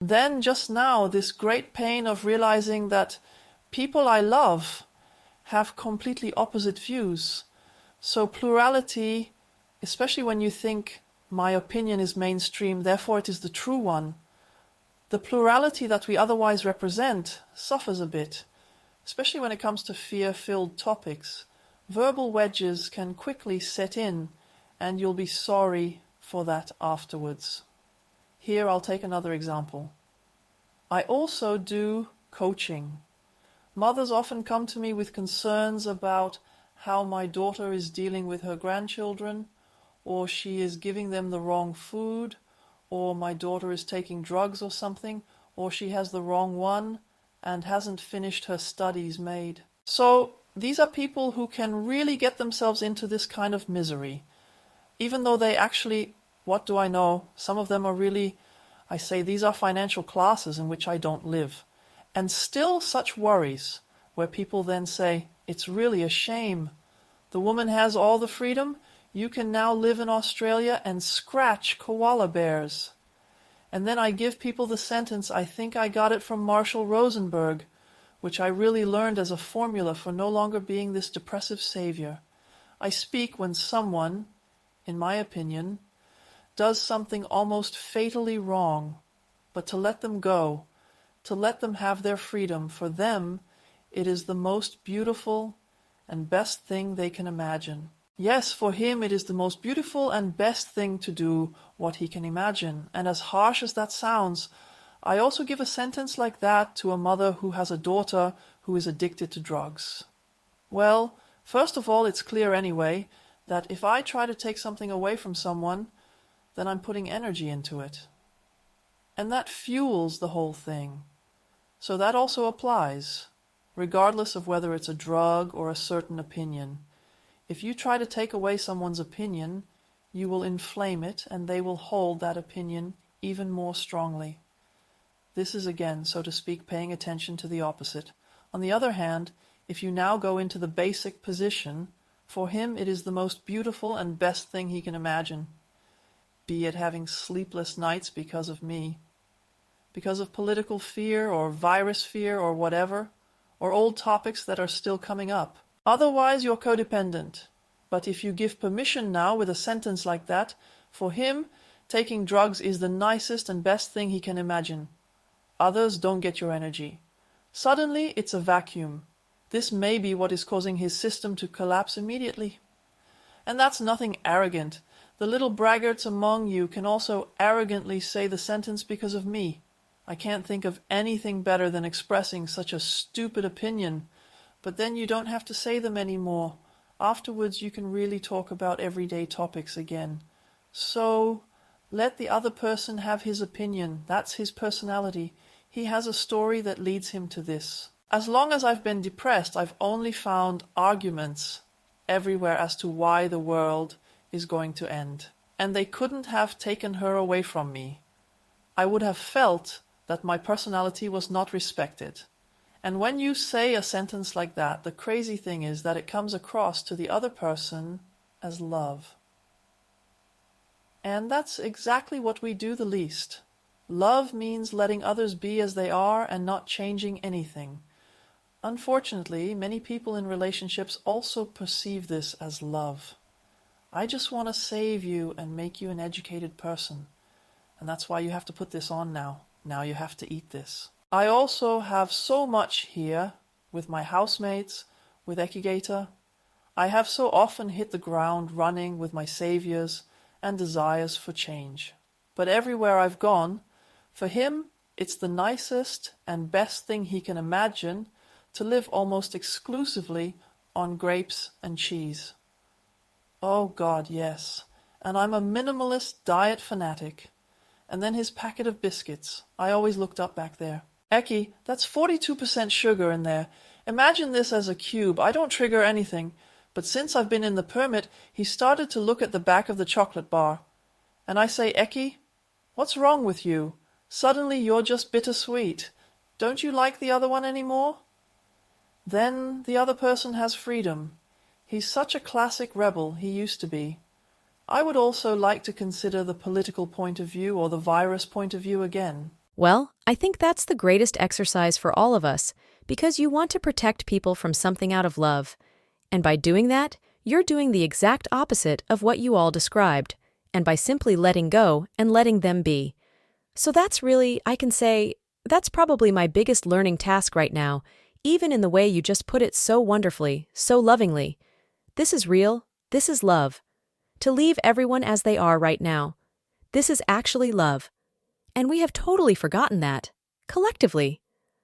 Then just now, this great pain of realizing that people I love have completely opposite views. So plurality, especially when you think my opinion is mainstream, therefore it is the true one, the plurality that we otherwise represent suffers a bit, especially when it comes to fear-filled topics. Verbal wedges can quickly set in, and you'll be sorry for that afterwards. Here I'll take another example. I also do coaching. Mothers often come to me with concerns about how my daughter is dealing with her grandchildren, or she is giving them the wrong food, or my daughter is taking drugs or something, or she has the wrong one and hasn't finished her studies made. So these are people who can really get themselves into this kind of misery, even though they actually, what do I know, some of them are really, I say these are financial classes in which I don't live. And still such worries, where people then say, it's really a shame. The woman has all the freedom. You can now live in Australia and scratch koala bears. And then I give people the sentence, I think I got it from Marshall Rosenberg, which I really learned as a formula for no longer being this depressive savior. I speak when someone, in my opinion, does something almost fatally wrong, but to let them go, to let them have their freedom, for them it is the most beautiful and best thing they can imagine. Yes, for him it is the most beautiful and best thing to do what he can imagine. And as harsh as that sounds, I also give a sentence like that to a mother who has a daughter who is addicted to drugs. Well, first of all, it's clear anyway that if I try to take something away from someone, then I'm putting energy into it. And that fuels the whole thing. So that also applies, regardless of whether it's a drug or a certain opinion. If you try to take away someone's opinion, you will inflame it, and they will hold that opinion even more strongly. This is again, so to speak, paying attention to the opposite. On the other hand, if you now go into the basic position, for him it is the most beautiful and best thing he can imagine. Be it having sleepless nights because of me, because of political fear or virus fear or whatever, or old topics that are still coming up. Otherwise you're codependent. But if you give permission now with a sentence like that, for him, taking drugs is the nicest and best thing he can imagine. Others don't get your energy. Suddenly it's a vacuum. This may be what is causing his system to collapse immediately. And that's nothing arrogant. The little braggarts among you can also arrogantly say the sentence because of me. I can't think of anything better than expressing such a stupid opinion. But then you don't have to say them anymore. Afterwards you can really talk about everyday topics again. So let the other person have his opinion. That's his personality. He has a story that leads him to this. As long as I've been depressed, I've only found arguments everywhere as to why the world is going to end. And they couldn't have taken her away from me. I would have felt that my personality was not respected. And when you say a sentence like that, the crazy thing is that it comes across to the other person as love. And that's exactly what we do the least. Love means letting others be as they are and not changing anything. Unfortunately, many people in relationships also perceive this as love. I just want to save you and make you an educated person. And that's why you have to put this on now. Now you have to eat this. I also have so much here with my housemates, with Ekigata. I have so often hit the ground running with my saviors and desires for change. But everywhere I've gone, for him, it's the nicest and best thing he can imagine to live almost exclusively on grapes and cheese. Oh God, yes. And I'm a minimalist diet fanatic. And then his packet of biscuits. I always looked up back there. Eki, that's 42% sugar in there. Imagine this as a cube. I don't trigger anything. But since I've been in the permit, he started to look at the back of the chocolate bar. And I say, Eki, what's wrong with you? Suddenly you're just bittersweet. Don't you like the other one anymore? Then the other person has freedom. He's such a classic rebel, he used to be. I would also like to consider the political point of view or the virus point of view again. Well, I think that's the greatest exercise for all of us, because you want to protect people from something out of love. And by doing that, you're doing the exact opposite of what you all described, and by simply letting go and letting them be. So that's really, I can say, that's probably my biggest learning task right now, even in the way you just put it so wonderfully, so lovingly. This is real, this is love. To leave everyone as they are right now. This is actually love. And we have totally forgotten that, collectively.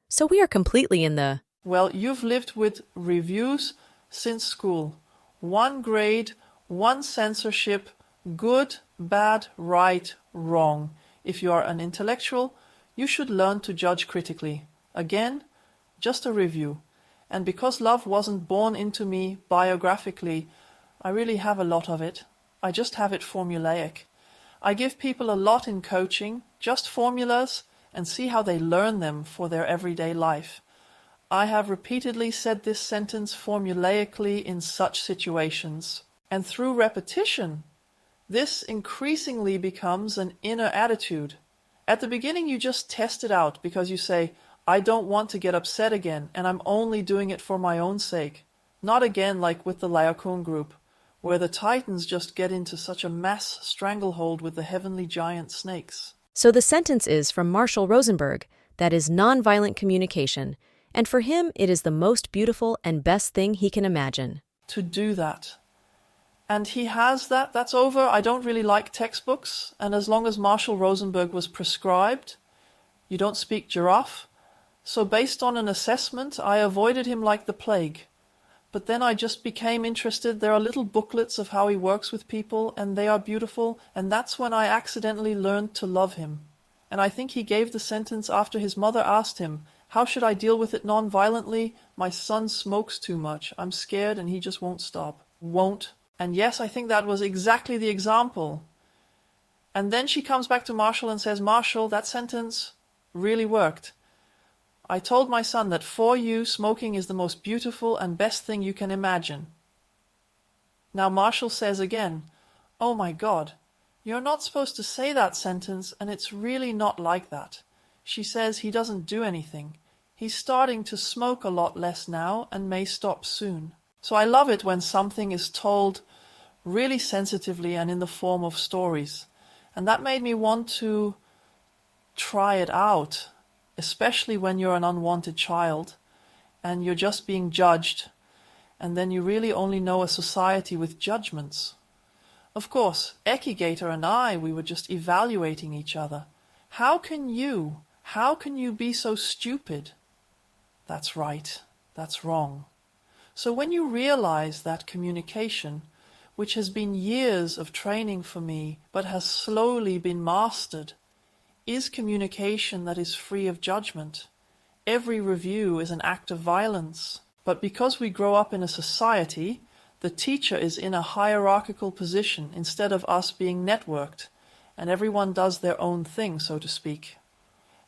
So we are completely in the... Well, you've lived with reviews since school. One grade, one censorship, good, bad, right, wrong. If you are an intellectual, you should learn to judge critically. Again, just a review. And because love wasn't born into me biographically, I really have a lot of it. I just have it formulaic. I give people a lot in coaching, just formulas, and see how they learn them for their everyday life. I have repeatedly said this sentence formulaically in such situations. And through repetition, this increasingly becomes an inner attitude. At the beginning, you just test it out because you say, I don't want to get upset again, and I'm only doing it for my own sake. Not again like with the Laocoon group, where the titans just get into such a mass stranglehold with the heavenly giant snakes. So the sentence is from Marshall Rosenberg, that is nonviolent communication, and for him it is the most beautiful and best thing he can imagine. To do that. And he has that, that's over. I don't really like textbooks, and as long as Marshall Rosenberg was prescribed, you don't speak giraffe. So based on an assessment, I avoided him like the plague. But then I just became interested. There are little booklets of how he works with people, and they are beautiful, and that's when I accidentally learned to love him. And I think he gave the sentence after his mother asked him, how should I deal with it non-violently? My son smokes too much. I'm scared and he just won't stop. Won't. And yes, I think that was exactly the example. And then she comes back to Marshall and says, Marshall, that sentence really worked. I told my son that for you, smoking is the most beautiful and best thing you can imagine. Now Marshall says again, oh my God, you're not supposed to say that sentence, and it's really not like that. She says he doesn't do anything. He's starting to smoke a lot less now and may stop soon. So I love it when something is told really sensitively and in the form of stories. And that made me want to try it out, especially when you're an unwanted child and you're just being judged, and then you really only know a society with judgments. Of course, Ekigator and I, we were just evaluating each other. How can you be so stupid? That's right, that's wrong. So when you realize that communication, which has been years of training for me, but has slowly been mastered, is communication that is free of judgment. Every review is an act of violence. But because we grow up in a society, the teacher is in a hierarchical position instead of us being networked, and everyone does their own thing, so to speak.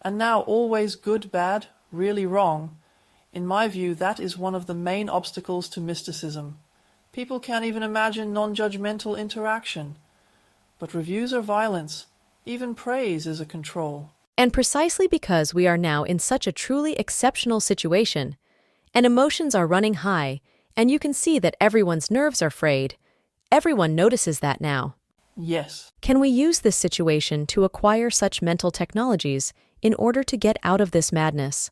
And now always good, bad, really wrong. In my view, that is one of the main obstacles to mysticism. People can't even imagine non-judgmental interaction. But reviews are violence. Even praise is a control. And precisely because we are now in such a truly exceptional situation, and emotions are running high, and you can see that everyone's nerves are frayed, everyone notices that now. Yes. Can we use this situation to acquire such mental technologies in order to get out of this madness?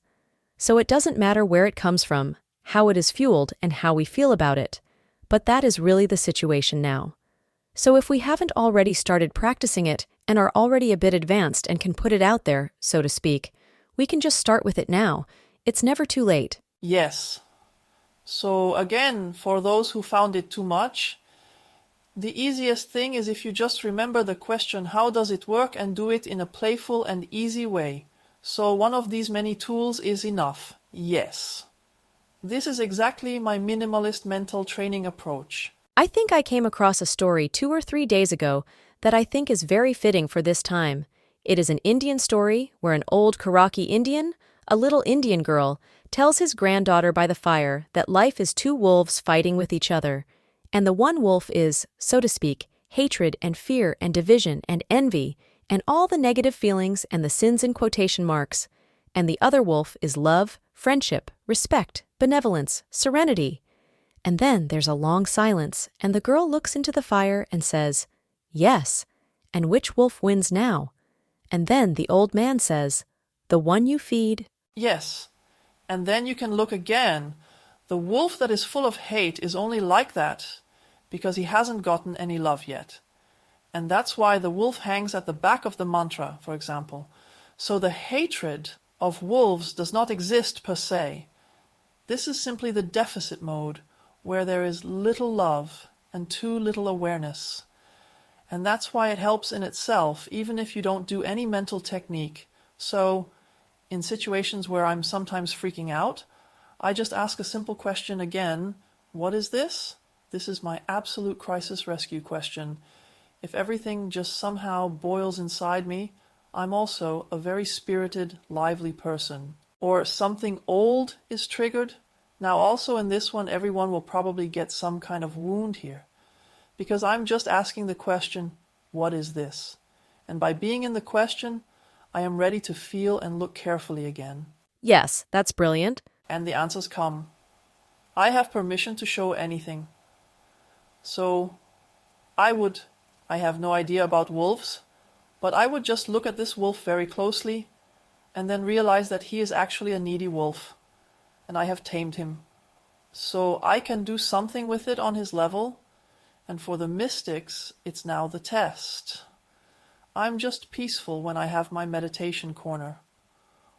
So it doesn't matter where it comes from, how it is fueled, and how we feel about it, but that is really the situation now. So if we haven't already started practicing it and are already a bit advanced and can put it out there, so to speak, we can just start with it now. It's never too late. Yes. So again, for those who found it too much, the easiest thing is if you just remember the question, how does it work, and do it in a playful and easy way. So one of these many tools is enough. Yes. This is exactly my minimalist mental training approach. I think I came across a story 2 or 3 days ago that I think is very fitting for this time. It is an Indian story where an old Karaki Indian, a little Indian girl, tells his granddaughter by the fire that life is 2 wolves fighting with each other, and the one wolf is, so to speak, hatred and fear and division and envy, and all the negative feelings and the sins in quotation marks. And the other wolf is love, friendship, respect, benevolence, serenity. And then there's a long silence, and the girl looks into the fire and says, "Yes." And which wolf wins now? And then the old man says, "The one you feed." Yes. And then you can look again. The wolf that is full of hate is only like that because he hasn't gotten any love yet. And that's why the wolf hangs at the back of the mantra, for example. So the hatred of wolves does not exist per se. This is simply the deficit mode, where there is little love and too little awareness. And that's why it helps in itself, even if you don't do any mental technique. So, in situations where I'm sometimes freaking out, I just ask a simple question again. What is this? This is my absolute crisis rescue question. If everything just somehow boils inside me, I'm also a very spirited, lively person. Or something old is triggered. Now also in this one, everyone will probably get some kind of wound here. Because I'm just asking the question, what is this? And by being in the question, I am ready to feel and look carefully again. Yes, that's brilliant. And the answers come. I have permission to show anything. So I have no idea about wolves, but I would just look at this wolf very closely and then realize that he is actually a needy wolf, and I have tamed him. So I can do something with it on his level, and for the mystics, it's now the test. I'm just peaceful when I have my meditation corner.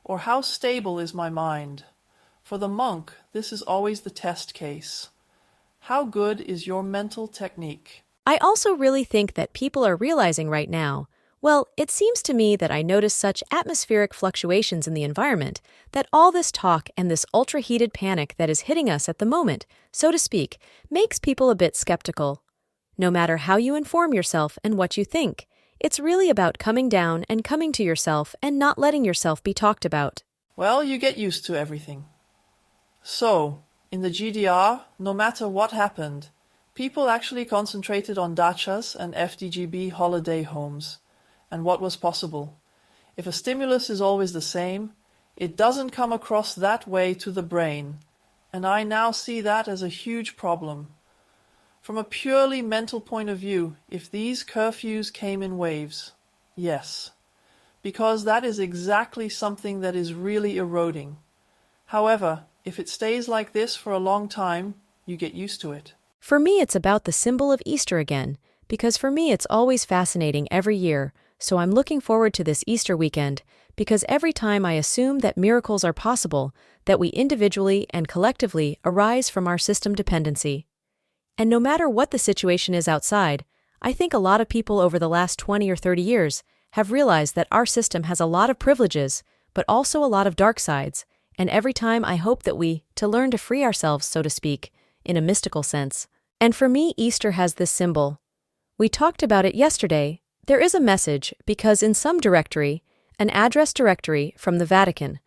Or how stable is my mind? For the monk, this is always the test case. How good is your mental technique? I also really think that people are realizing right now, well, it seems to me that I notice such atmospheric fluctuations in the environment that all this talk and this ultra-heated panic that is hitting us at the moment, so to speak, makes people a bit skeptical. No matter how you inform yourself and what you think, it's really about coming down and coming to yourself and not letting yourself be talked about. Well, you get used to everything. So, in the GDR, no matter what happened, people actually concentrated on dachas and FDGB holiday homes, and what was possible. If a stimulus is always the same, it doesn't come across that way to the brain, and I now see that as a huge problem. From a purely mental point of view, if these curfews came in waves, yes, because that is exactly something that is really eroding. However, if it stays like this for a long time, you get used to it. For me, it's about the symbol of Easter again, because for me it's always fascinating every year, so I'm looking forward to this Easter weekend, because every time I assume that miracles are possible, that we individually and collectively arise from our system dependency. And no matter what the situation is outside, I think a lot of people over the last 20 or 30 years have realized that our system has a lot of privileges, but also a lot of dark sides, and every time I hope that to learn to free ourselves, so to speak, in a mystical sense. And for me, Easter has this symbol. We talked about it yesterday. There is a message because in some directory, an address directory from the Vatican,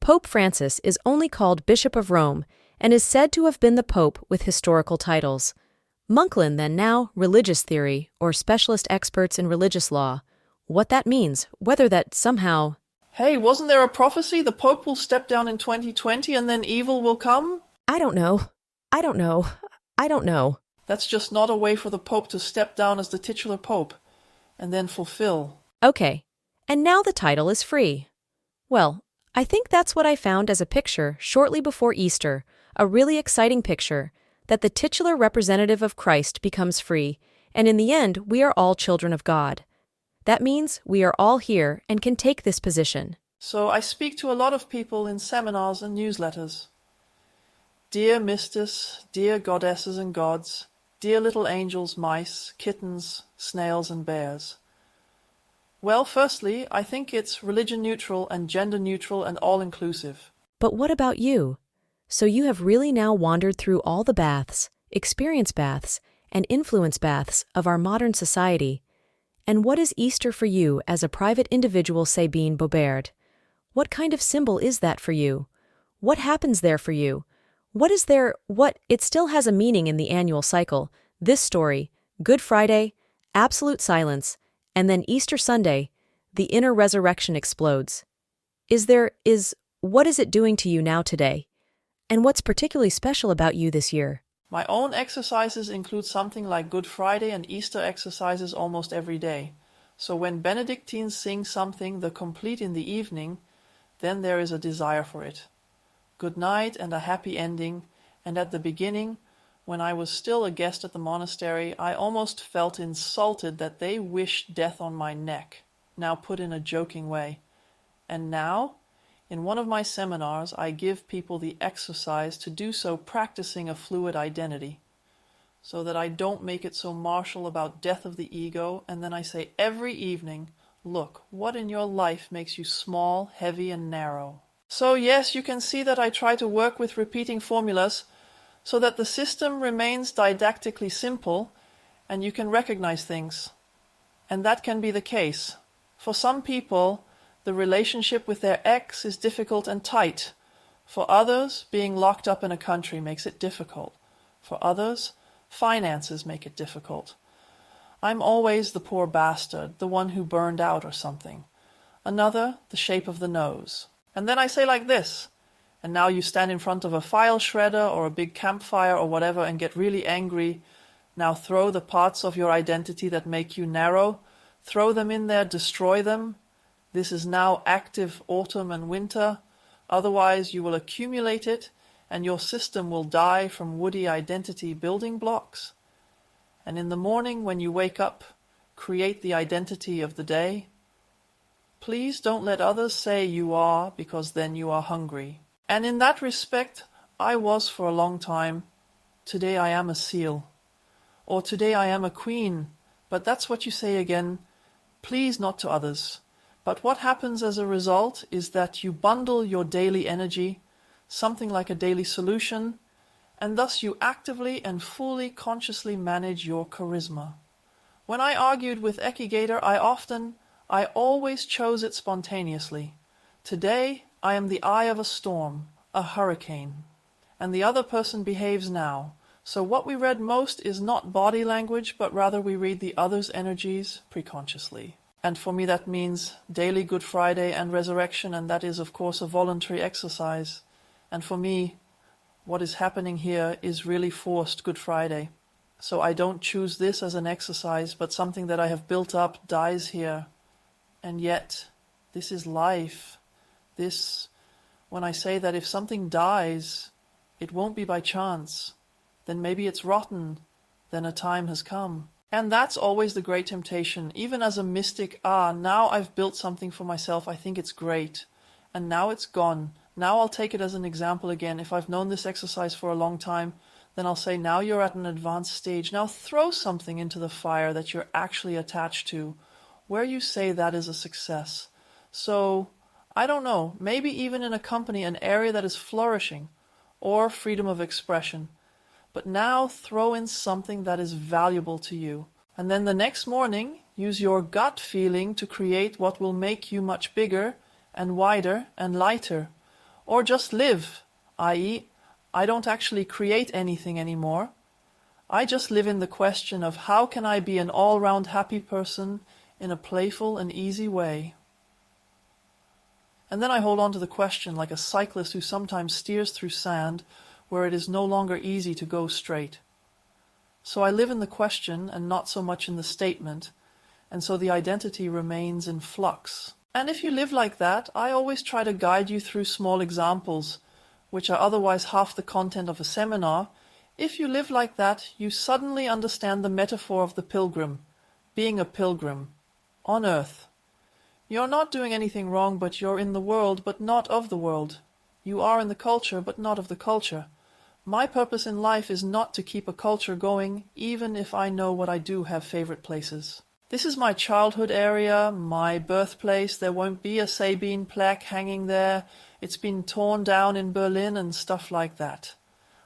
Pope Francis is only called Bishop of Rome and is said to have been the Pope with historical titles. Monklin then now religious theory or specialist experts in religious law. What that means, whether that somehow... Hey, wasn't there a prophecy the Pope will step down in 2020 and then evil will come? I don't know. That's just not a way for the Pope to step down as the titular Pope and then fulfill. Okay, and now the title is free. Well, I think that's what I found as a picture shortly before Easter, a really exciting picture, that the titular representative of Christ becomes free, and in the end we are all children of God. That means we are all here and can take this position. So I speak to a lot of people in seminars and newsletters. Dear Mistis, dear goddesses and gods, dear little angels, mice, kittens, snails and bears. Well, firstly, I think it's religion neutral and gender neutral and all-inclusive. But what about you? So you have really now wandered through all the baths, experience baths, and influence baths of our modern society. And what is Easter for you as a private individual, Sabine Bobert? What kind of symbol is that for you? What happens there for you? What is there? It still has a meaning in the annual cycle. This story, Good Friday, absolute silence, and then Easter Sunday. the inner resurrection explodes. What is it doing to you now today? And what's particularly special about you this year? My own exercises include something like Good Friday and Easter exercises almost every day. So when Benedictines sing something the complete in the evening, then there is a desire for it. Good night and a happy ending, and at the beginning, when I was still a guest at the monastery, I almost felt insulted that they wished death on my neck, now put in a joking way. And now, in one of my seminars, I give people the exercise to do so practicing a fluid identity, so that I don't make it so martial about death of the ego, and then I say every evening, look, what in your life makes you small, heavy, and narrow? So yes, you can see that I try to work with repeating formulas so that the system remains didactically simple and you can recognize things. And that can be the case. For some people, the relationship with their ex is difficult and tight. For others, being locked up in a country makes it difficult. For others, finances make it difficult. I'm always the poor bastard, the one who burned out or something. Another, the shape of the nose. And then I say like this, and now you stand in front of a file shredder or a big campfire or whatever and get really angry. Now throw the parts of your identity that make you narrow, throw them in there, destroy them. This is now active autumn and winter. Otherwise you will accumulate it and your system will die from woody identity building blocks. And in the morning when you wake up, create the identity of the day. Please don't let others say you are, because then you are hungry. And in that respect, I was for a long time, today I am a seal. Or today I am a queen, but that's what you say again, please not to others. But what happens as a result is that you bundle your daily energy, something like a daily solution, and thus you actively and fully consciously manage your charisma. When I argued with Ekigator, I always chose it spontaneously. Today, I am the eye of a storm, a hurricane, and the other person behaves now. So what we read most is not body language, but rather we read the other's energies preconsciously. And for me that means daily Good Friday and resurrection, and that is of course a voluntary exercise. And for me, what is happening here is really forced Good Friday. So I don't choose this as an exercise, but something that I have built up dies here. And yet, this is life. When I say that if something dies, it won't be by chance, then maybe it's rotten, then a time has come. And that's always the great temptation. Even as a mystic, now I've built something for myself, I think it's great. And now it's gone. Now I'll take it as an example again. If I've known this exercise for a long time, then I'll say, now you're at an advanced stage. Now throw something into the fire that you're actually attached to, where you say that is a success. So, I don't know, maybe even in a company, an area that is flourishing, or freedom of expression. But now throw in something that is valuable to you. And then the next morning, use your gut feeling to create what will make you much bigger and wider and lighter. Or just live, i.e., I don't actually create anything anymore. I just live in the question of how can I be an all-round happy person in a playful and easy way. And then I hold on to the question like a cyclist who sometimes steers through sand where it is no longer easy to go straight. So I live in the question and not so much in the statement, and so the identity remains in flux. And if you live like that, I always try to guide you through small examples, which are otherwise half the content of a seminar. If you live like that, you suddenly understand the metaphor of the pilgrim, being a pilgrim, on earth. You're not doing anything wrong, but you're in the world, but not of the world. You are in the culture, but not of the culture. My purpose in life is not to keep a culture going, even if I know what I do have favorite places. This is my childhood area, my birthplace. There won't be a Sabine plaque hanging there. It's been torn down in Berlin and stuff like that.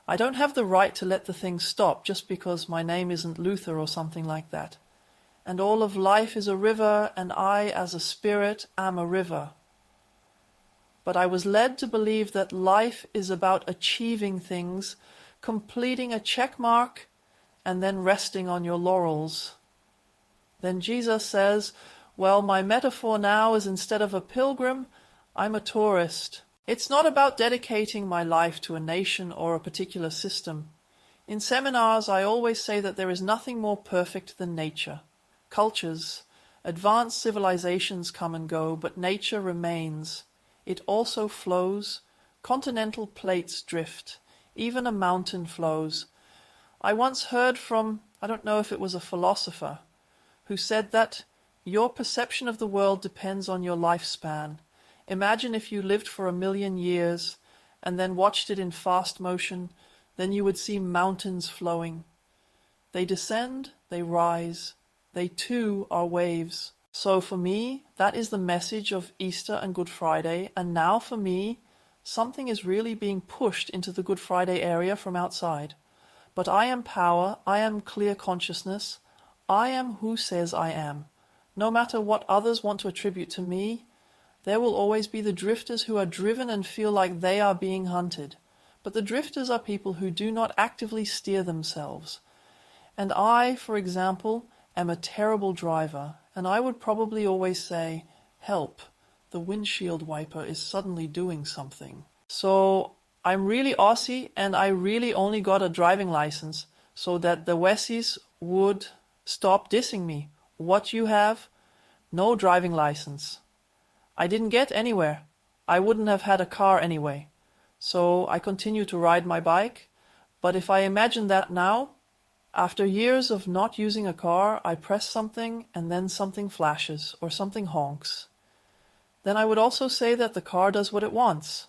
I don't have the right to let the thing stop just because my name isn't Luther or something like that. And all of life is a river, and I, as a spirit, am a river. But I was led to believe that life is about achieving things, completing a check mark, and then resting on your laurels. Then Jesus says, Well, my metaphor now is instead of a pilgrim, I'm a tourist. It's not about dedicating my life to a nation or a particular system. In seminars, I always say that there is nothing more perfect than nature. Cultures, advanced civilizations come and go, but nature remains. It also flows. Continental plates drift. Even a mountain flows. I once heard from, I don't know if it was a philosopher, who said that your perception of the world depends on your lifespan. Imagine if you lived for 1,000,000 years and then watched it in fast motion, then you would see mountains flowing. They descend, they rise. They too are waves. So for me, that is the message of Easter and Good Friday. And now for me, something is really being pushed into the Good Friday area from outside. But I am power, I am clear consciousness, I am who says I am. No matter what others want to attribute to me, there will always be the drifters who are driven and feel like they are being hunted. But the drifters are people who do not actively steer themselves. And I, for example, am a terrible driver, and I would probably always say, help, the windshield wiper is suddenly doing something. So I'm really Aussie, and I really only got a driving license so that the Wessies would stop dissing me. What you have? No driving license. I didn't get anywhere. I wouldn't have had a car anyway. So I continue to ride my bike. But if I imagine that now, after years of not using a car, I press something and then something flashes or something honks. Then I would also say that the car does what it wants.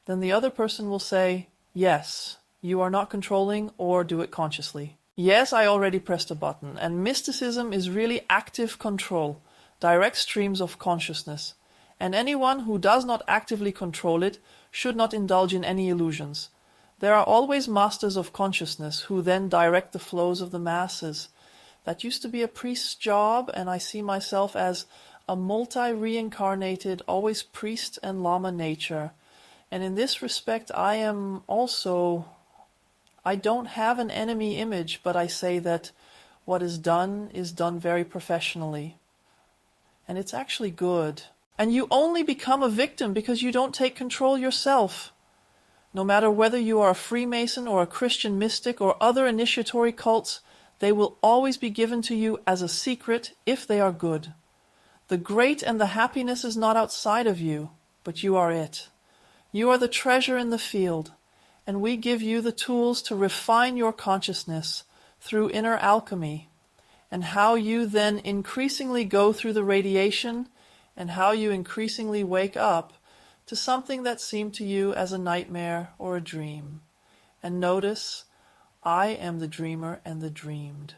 Then the other person will say, yes, you are not controlling, or do it consciously. Yes, I already pressed a button, and mysticism is really active control, direct streams of consciousness. And anyone who does not actively control it should not indulge in any illusions. There are always masters of consciousness who then direct the flows of the masses. That used to be a priest's job, and I see myself as a multi-reincarnated, always priest and lama nature. And in this respect, I don't have an enemy image, but I say that what is done very professionally. And it's actually good. And you only become a victim because you don't take control yourself. No matter whether you are a Freemason or a Christian mystic or other initiatory cults, they will always be given to you as a secret if they are good. The great and the happiness is not outside of you, but you are it. You are the treasure in the field, and we give you the tools to refine your consciousness through inner alchemy, and how you then increasingly go through the radiation, and how you increasingly wake up to something that seemed to you as a nightmare or a dream. And notice, I am the dreamer and the dreamed.